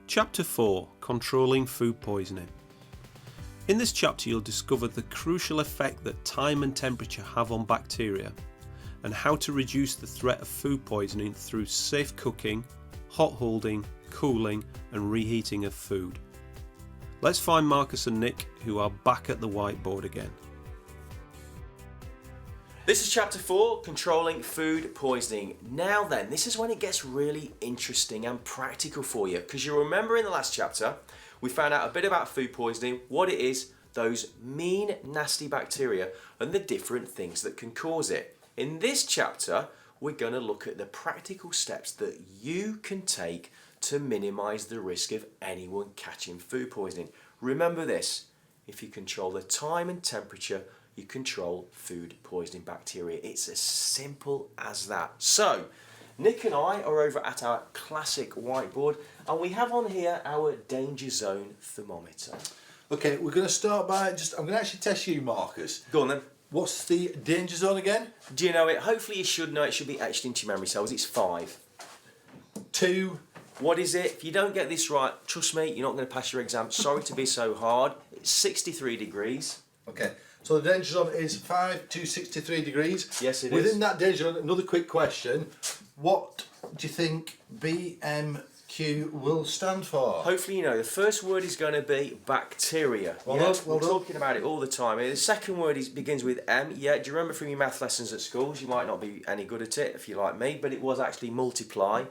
Chapter 4 – Controlling Food Poisoning. In this chapter you'll discover the crucial effect that time and temperature have on bacteria and how to reduce the threat of food poisoning through safe cooking, hot holding, cooling and reheating of food. Let's find Marcus and Nick, who are back at the whiteboard again. This is chapter 4, Controlling Food Poisoning. Now then, this is when it gets really interesting and practical for you, because you remember in the last chapter we found out a bit about food poisoning, what it is, those mean, nasty bacteria and the different things that can cause it. In this chapter we're going to look at the practical steps that you can take to minimise the risk of anyone catching food poisoning. Remember this, if you control the time and temperature, you control food poisoning bacteria. It's as simple as that. So, Nick and I are over at our classic whiteboard and we have on here our danger zone thermometer. Okay, we're going to start by I'm going to actually test you, Marcus. Go on then. What's the danger zone again? Do you know it? Hopefully you should know it. Should be etched into your memory cells. It's 5. 2. What is it? If you don't get this right, trust me, you're not going to pass your exam. Sorry to be so hard. It's 63 degrees. Okay, so the danger zone is 5 to 63 degrees. Yes, it is. Within that danger zone, another quick question. What do you think BMQ will stand for? Hopefully you know. The first word is going to be bacteria. Well Yeah, done, we're talking about it all the time. The second word begins with M. Yeah, do you remember from your math lessons at schools? You might not be any good at it if you're like me, but it was actually multiply.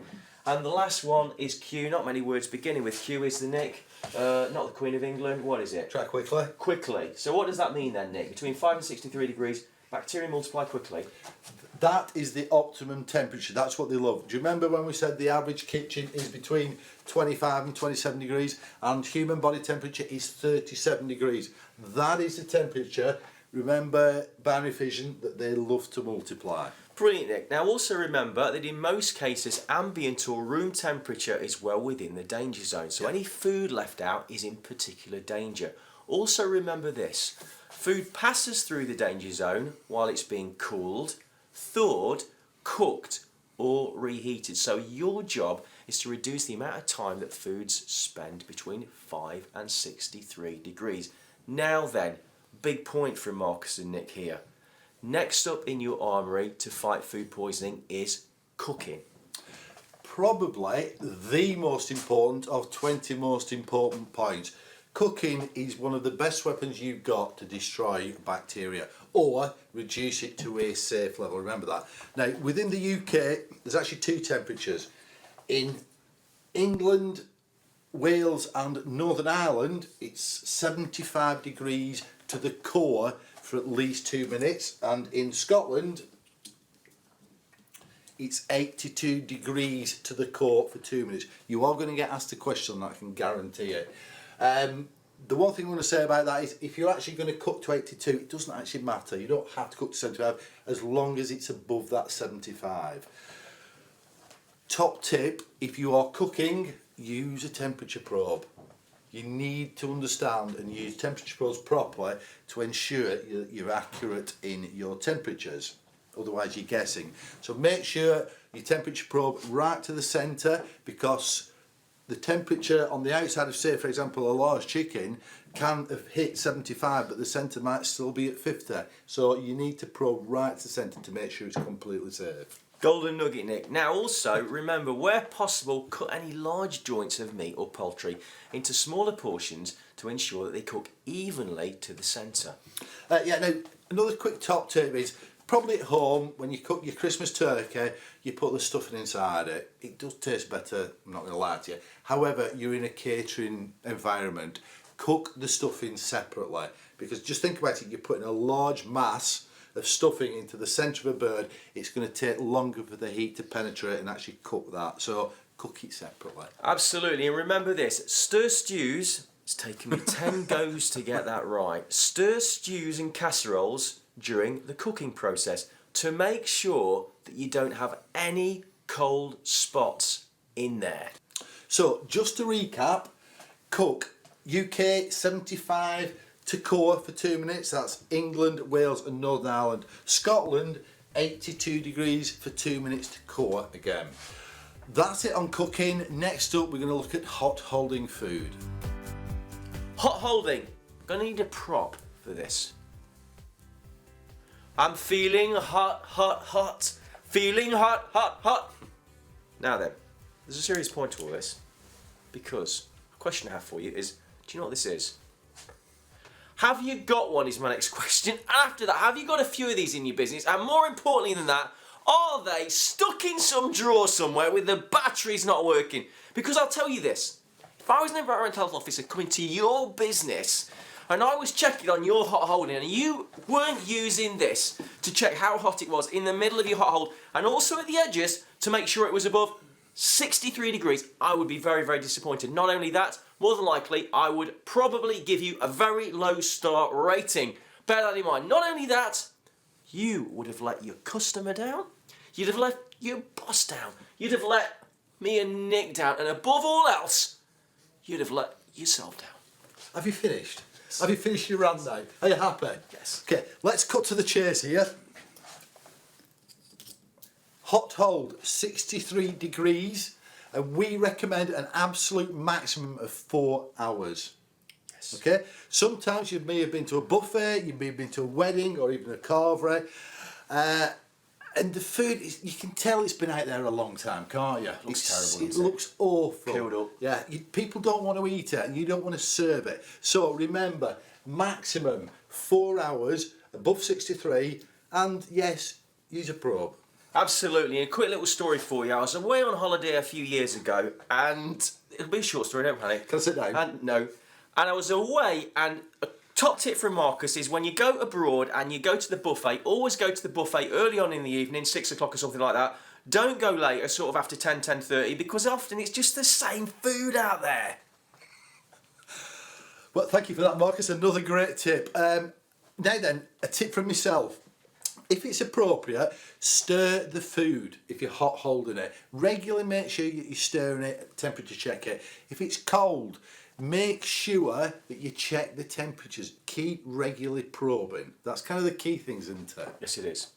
And the last one is Q. Not many words beginning with Q, is the Nick? Not the Queen of England. What is it? Try quickly. Quickly. So what does that mean then, Nick? Between 5 and 63 degrees, bacteria multiply quickly. That is the optimum temperature. That's what they love. Do you remember when we said the average kitchen is between 25 and 27 degrees and human body temperature is 37 degrees? That is the temperature, remember binary fission, that they love to multiply. Brilliant, Nick. Now also remember that in most cases ambient or room temperature is well within the danger zone, so any food left out is in particular danger. Also remember this, food passes through the danger zone while it's being cooled, thawed, cooked or reheated. So your job is to reduce the amount of time that foods spend between 5 and 63 degrees. Now then, big point from Marcus and Nick here. Next up in your armoury to fight food poisoning is cooking. Probably the most important of 20 most important points. Cooking is one of the best weapons you've got to destroy bacteria or reduce it to a safe level. Remember that. Now, within the UK, there's actually 2 temperatures. In England, Wales and Northern Ireland, it's 75 degrees to the core for at least 2 minutes, and in Scotland it's 82 degrees to the core for 2 minutes. You are going to get asked a question on that, I can guarantee it. The one thing I'm going to say about that is if you're actually going to cook to 82, it doesn't actually matter. You don't have to cook to 75 as long as it's above that 75. Top tip, if you are cooking, use a temperature probe. You need to understand and use temperature probes properly to ensure you're accurate in your temperatures. Otherwise you're guessing. So make sure your temperature probe right to the centre, because the temperature on the outside of, say for example, a large chicken can have hit 75 but the centre might still be at 50. So you need to probe right to the centre to make sure it's completely safe. Golden nugget, Nick. Now also remember, where possible, cut any large joints of meat or poultry into smaller portions to ensure that they cook evenly to the centre. Now another quick top tip is probably at home when you cook your Christmas turkey, you put the stuffing inside it. It does taste better, I'm not going to lie to you. However, you're in a catering environment, cook the stuffing separately, because just think about it, you're putting a large mass of stuffing into the centre of a bird. It's going to take longer for the heat to penetrate and actually cook that, so cook it separately. Absolutely, and remember this, stir stews, it's taken me 10 goes to get that right. Stir stews and casseroles during the cooking process to make sure that you don't have any cold spots in there. So just to recap, cook UK 75 to core for 2 minutes, that's England, Wales and Northern Ireland. Scotland 82 degrees for 2 minutes to core again. That's it on cooking. Next up, we're going to look at hot holding food. Hot holding. Gonna need a prop for this. I'm feeling hot, hot, hot. Feeling hot, hot, hot. Now then, there's a serious point to all this, because the question I have for you is, do you know what this is? Have you got one is my next question. After that, have you got a few of these in your business? And more importantly than that, are they stuck in some drawer somewhere with the batteries not working? Because I'll tell you this, if I was an environmental health officer coming to your business and I was checking on your hot holding and you weren't using this to check how hot it was in the middle of your hot hold and also at the edges to make sure it was above 63 degrees, I would be very, very disappointed. Not only that, more than likely, I would probably give you a very low star rating. Bear that in mind. Not only that, you would have let your customer down, you'd have let your boss down, you'd have let me and Nick down, and above all else, you'd have let yourself down. Have you finished? Have you finished your run now? Are you happy? Yes. Okay, let's cut to the chase here. Hot hold, 63 degrees, and we recommend an absolute maximum of 4 hours. Yes. Okay, sometimes you may have been to a buffet, you may have been to a wedding or even a carvery, and the food, you can tell it's been out there a long time, can't you? Looks terrible, It looks awful. Killed up. Yeah, people don't want to eat it and you don't want to serve it. So remember, maximum 4 hours, above 63, and yes, use a probe. Absolutely. A quick little story for you. I was away on holiday a few years ago, and it'll be a short story, don't panic. Can I sit down? No. And I was away, and a top tip from Marcus is when you go abroad and you go to the buffet, always go to the buffet early on in the evening, 6 o'clock or something like that. Don't go later, sort of after 10, 10:30, because often it's just the same food out there. Well, thank you for that, Marcus. Another great tip. Now then, a tip from myself. If it's appropriate, stir the food if you're hot holding it. Regularly make sure you're stirring it, temperature check it. If it's cold, make sure that you check the temperatures. Keep regularly probing. That's kind of the key things, isn't it? Yes, it is.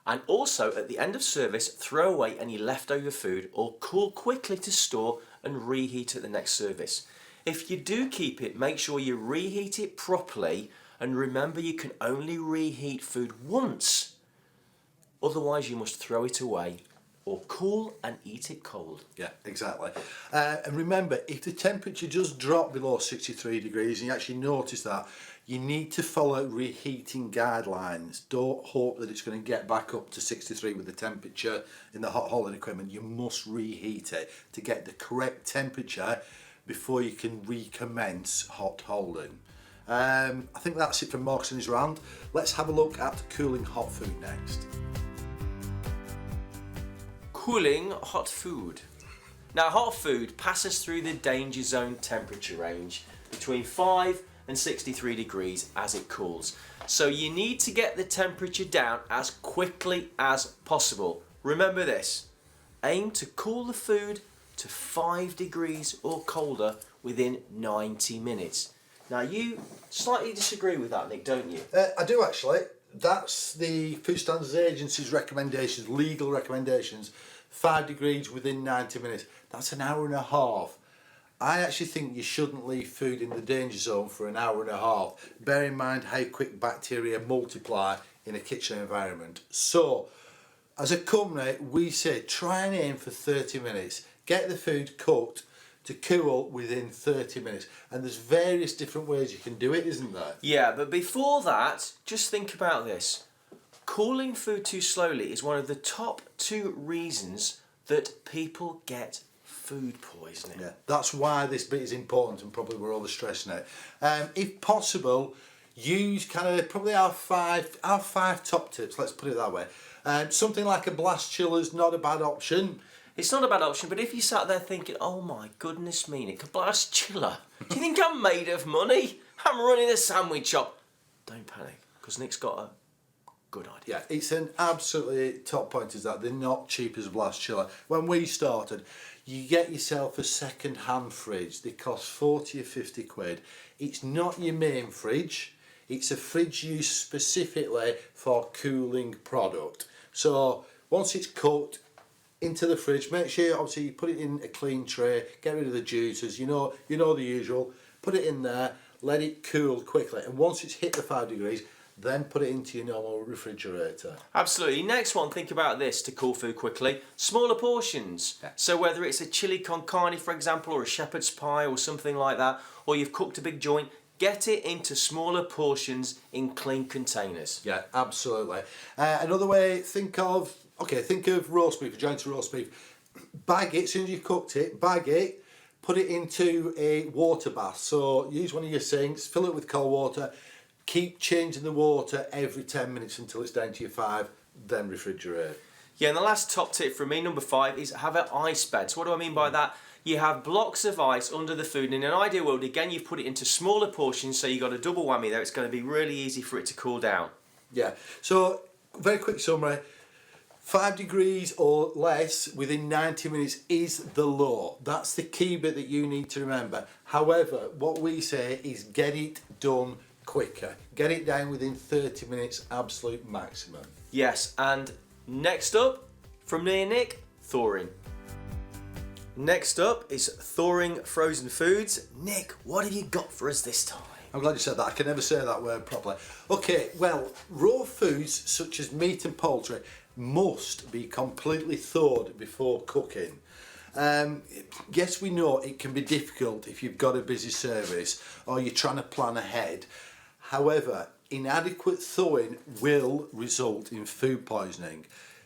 And also, at the end of service, throw away any leftover food or cool quickly to store and reheat at the next service. If you do keep it, make sure you reheat it properly, and remember you can only reheat food once. Otherwise, you must throw it away or cool and eat it cold. Yeah, exactly. And remember, if the temperature does drop below 63 degrees and you actually notice that, you need to follow reheating guidelines. Don't hope that it's going to get back up to 63 with the temperature in the hot holding equipment. You must reheat it to get the correct temperature before you can recommence hot holding. I think that's it from Marcus and his round. Let's have a look at cooling hot food next. Cooling hot food. Now, hot food passes through the danger zone temperature range between 5 and 63 degrees as it cools. So you need to get the temperature down as quickly as possible. Remember this, aim to cool the food to 5 degrees or colder within 90 minutes. Now, you slightly disagree with that, Nick, don't you? I do actually. That's the Food Standards Agency's recommendations, legal recommendations. 5 degrees within 90 minutes. That's an hour and a half. I actually think you shouldn't leave food in the danger zone for an hour and a half. Bear in mind how quick bacteria multiply in a kitchen environment. So, as a company, we say try and aim for 30 minutes. Get the food cooked to cool within 30 minutes. And there's various different ways you can do it, isn't there? Yeah, but before that, just think about this. Cooling food too slowly is one of the top 2 reasons that people get food poisoning. Yeah, that's why this bit is important and probably we're all stressing it. If possible, use kind of probably our five top tips, let's put it that way. Something like a blast chiller is not a bad option. It's not a bad option, but if you sat there thinking, oh my goodness me, Nick, a blast chiller, do you think I'm made of money? I'm running a sandwich shop. Don't panic, because Nick's got a good idea. Yeah, it's an absolutely top point is that they're not cheap as a blast chiller. When we started, you get yourself a second-hand fridge. They cost 40 or 50 quid. It's not your main fridge. It's a fridge used specifically for cooling product. So once it's cooked, into the fridge. Make sure obviously you put it in a clean tray, get rid of the juices, you know the usual. Put it in there, let it cool quickly, and once it's hit the 5 degrees, then put it into your normal refrigerator. Absolutely. Next one, think about this to cool food quickly. Smaller portions. Yeah. So whether it's a chili con carne, for example, or a shepherd's pie or something like that, or you've cooked a big joint, get it into smaller portions in clean containers. Yeah, absolutely. Another way, think of roast beef, a joint of roast beef. Bag it, as soon as you've cooked it, bag it, put it into a water bath. So use one of your sinks, fill it with cold water, keep changing the water every 10 minutes until it's down to your 5, then refrigerate. Yeah, and the last top tip from me, number 5, is have an ice bed. So what do I mean by that? You have blocks of ice under the food, and in an ideal world, again, you've put it into smaller portions, so you've got a double whammy there. It's going to be really easy for it to cool down. Yeah, so very quick summary. 5 degrees or less within 90 minutes is the law. That's the key bit that you need to remember. However, what we say is get it done quicker. Get it down within 30 minutes, absolute maximum. Yes, and next up, from me and Nick, thawing. Next up is thawing frozen foods. Nick, what have you got for us this time? I'm glad you said that. I can never say that word properly. Okay, well, raw foods such as meat and poultry must be completely thawed before cooking. Yes, we know it can be difficult if you've got a busy service or you're trying to plan ahead. However, inadequate thawing will result in food poisoning.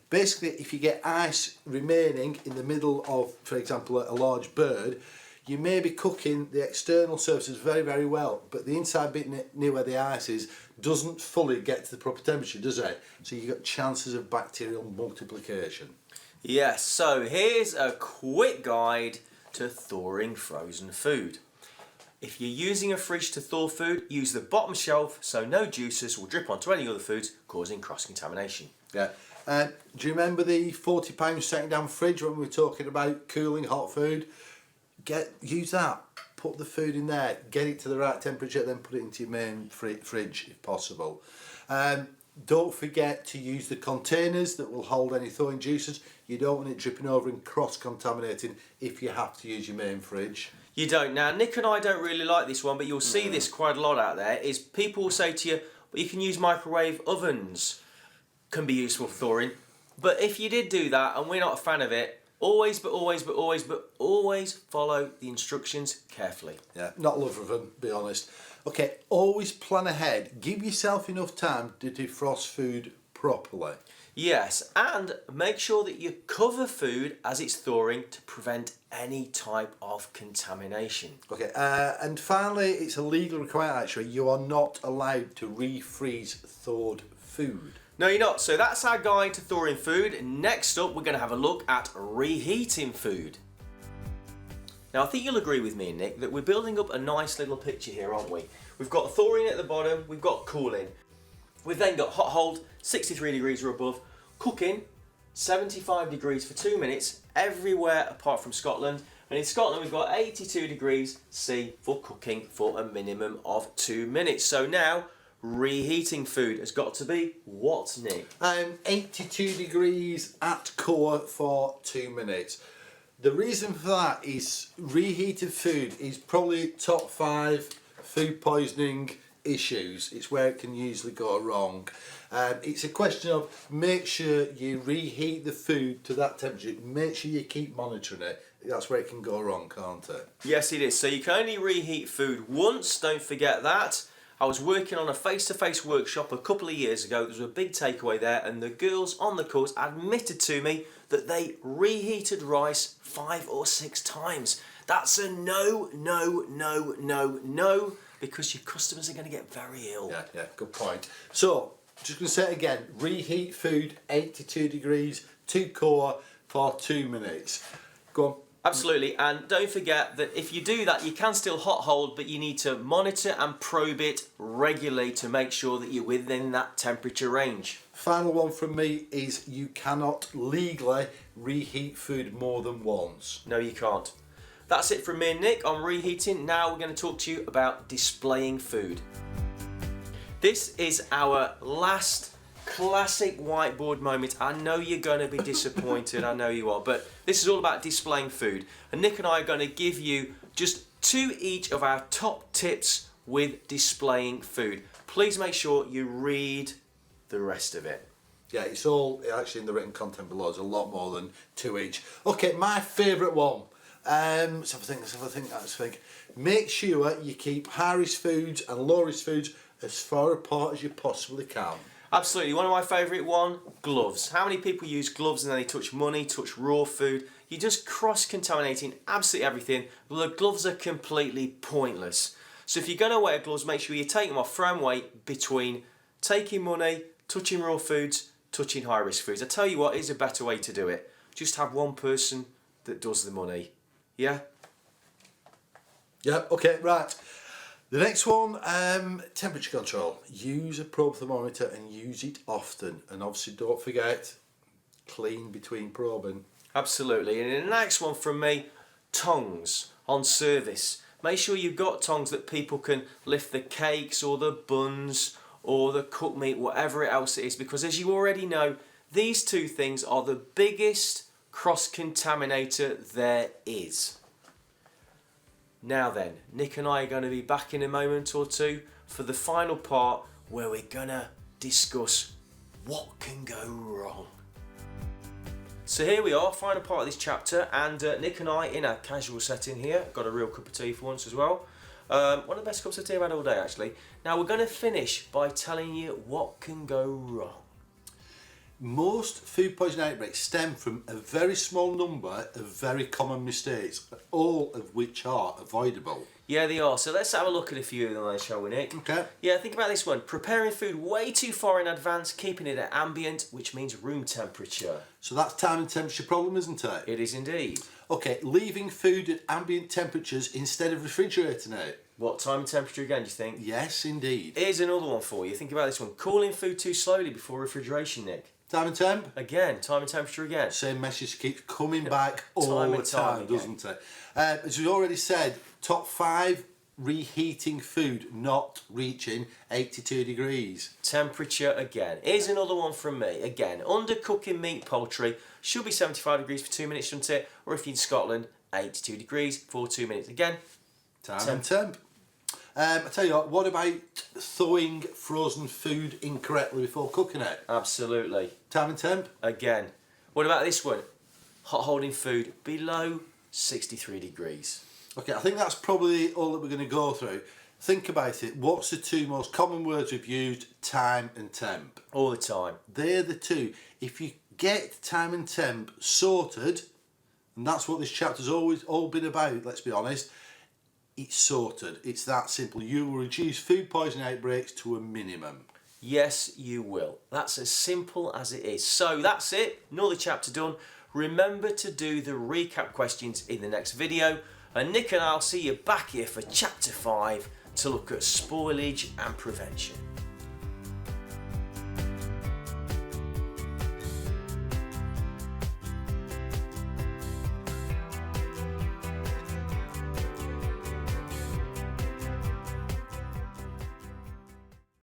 Basically, if you get ice remaining in the middle of, for example, a large bird, you may be cooking the external surfaces very, very well, but the inside bit near where the ice is doesn't fully get to the proper temperature, does it? So you've got chances of bacterial multiplication. Yes, so here's a quick guide to thawing frozen food. If you're using a fridge to thaw food, use the bottom shelf so no juices will drip onto any other foods, causing cross-contamination. Yeah. Do you remember the 40 pound second down fridge when we were talking about cooling hot food? Use that. Put the food in there. Get it to the right temperature, then put it into your main fridge if possible. Don't forget to use the containers that will hold any thawing juices. You don't want it dripping over and cross-contaminating if you have to use your main fridge. You don't. Now, Nick and I don't really like this one, but you'll see this quite a lot out there, is people will say to you, well, you can use microwave ovens. Can be useful for thawing. But if you did do that, and we're not a fan of it, always follow the instructions carefully. Yeah, not love of them, be honest. Okay, always plan ahead. Give yourself enough time to defrost food properly. Yes, and make sure that you cover food as it's thawing to prevent any type of contamination. Okay, and finally, it's a legal requirement actually. You are not allowed to refreeze thawed food. No, you're not. So that's our guide to thawing food. Next up, we're going to have a look at reheating food. Now, I think you'll agree with me, Nick, that we're building up a nice little picture here, aren't we? We've got thawing at the bottom, we've got cooling. We've then got hot hold, 63 degrees or above, cooking, 75 degrees for 2 minutes, everywhere apart from Scotland. And in Scotland, we've got 82 degrees C for cooking for a minimum of 2 minutes. So now, reheating food has got to be what, Nick? 82 degrees at core for 2 minutes. The reason for that is reheated food is probably top 5 food poisoning issues. It's where it can usually go wrong. It's a question of make sure you reheat the food to that temperature. Make sure you keep monitoring it. That's where it can go wrong, can't it? Yes, it is. So you can only reheat food once, don't forget that. I was working on a face-to-face workshop a couple of years ago. There was a big takeaway there, and the girls on the course admitted to me that they reheated rice 5 or 6 times. That's a no, because your customers are going to get very ill. Yeah, good point. So, just going to say it again, reheat food 82 degrees to core for 2 minutes. Go on. Absolutely, and don't forget that if you do that, you can still hot hold, but you need to monitor and probe it regularly to make sure that you're within that temperature range. Final one from me is you cannot legally reheat food more than once. No, you can't. That's it from me and Nick on reheating. Now we're going to talk to you about displaying food. This is our last classic whiteboard moment. I know you're going to be disappointed, I know you are, but this is all about displaying food. And Nick and I are going to give you just 2 each of our top tips with displaying food. Please make sure you read the rest of it. Yeah, it's all actually in the written content below. There's a lot more than 2 each. Okay, my favourite one. Let's have a think. Make sure you keep high risk foods and low risk foods as far apart as you possibly can. Absolutely, one of my favourite one, gloves. How many people use gloves and then they touch money, touch raw food? You're just cross-contaminating absolutely everything. Well, the gloves are completely pointless. So if you're going to wear gloves, make sure you take them off, throw them away between taking money, touching raw foods, touching high-risk foods. I tell you what, is a better way to do it. Just have one person that does the money. Yeah? Yeah, okay, right. The next one, temperature control. Use a probe thermometer and use it often. And obviously don't forget, clean between probing. Absolutely. And the next one from me, tongs on service. Make sure you've got tongs that people can lift the cakes or the buns or the cooked meat, whatever else it is, because as you already know, these 2 things are the biggest cross-contaminator there is. Now then, Nick and I are going to be back in a moment or two for the final part where we're going to discuss what can go wrong. So here we are, final part of this chapter, and Nick and I in a casual setting here. Got a real cup of tea for once as well. One of the best cups of tea I've had all day actually. Now we're going to finish by telling you what can go wrong. Most food poisoning outbreaks stem from a very small number of very common mistakes, all of which are avoidable. Yeah, they are. So let's have a look at a few of them then, shall we, Nick? Okay. Yeah, think about this one. Preparing food way too far in advance, keeping it at ambient, which means room temperature. So that's time and temperature problem, isn't it? It is indeed. Okay, leaving food at ambient temperatures instead of refrigerating it. What, time and temperature again, do you think? Yes, indeed. Here's another one for you. Think about this one. Cooling food too slowly before refrigeration, Nick. Time and temp? Again, time and temperature again. Same message keeps coming back all Time the and time time, again. doesn't it? As we already said, top 5 reheating food not reaching 82 degrees. Temperature again. Here's another one from me. Again, undercooking meat, poultry should be 75 degrees for 2 minutes, shouldn't it? Or if you're in Scotland, 82 degrees for 2 minutes. Again, Time and temp. I tell you what about thawing frozen food incorrectly before cooking it? Absolutely. Time and temp. Again. What about this one? Hot holding food below 63 degrees. Okay, I think that's probably all that we're going to go through. Think about it. What's the 2 most common words we've used? Time and temp. All the time. They're the 2. If you get time and temp sorted, and that's what this chapter's always all been about, let's be honest, it's sorted. It's that simple. You will reduce food poisoning outbreaks to a minimum. Yes, you will. That's as simple as it is. So that's it. Another chapter done. Remember to do the recap questions in the next video. And Nick and I'll see you back here for chapter 5 to look at spoilage and prevention.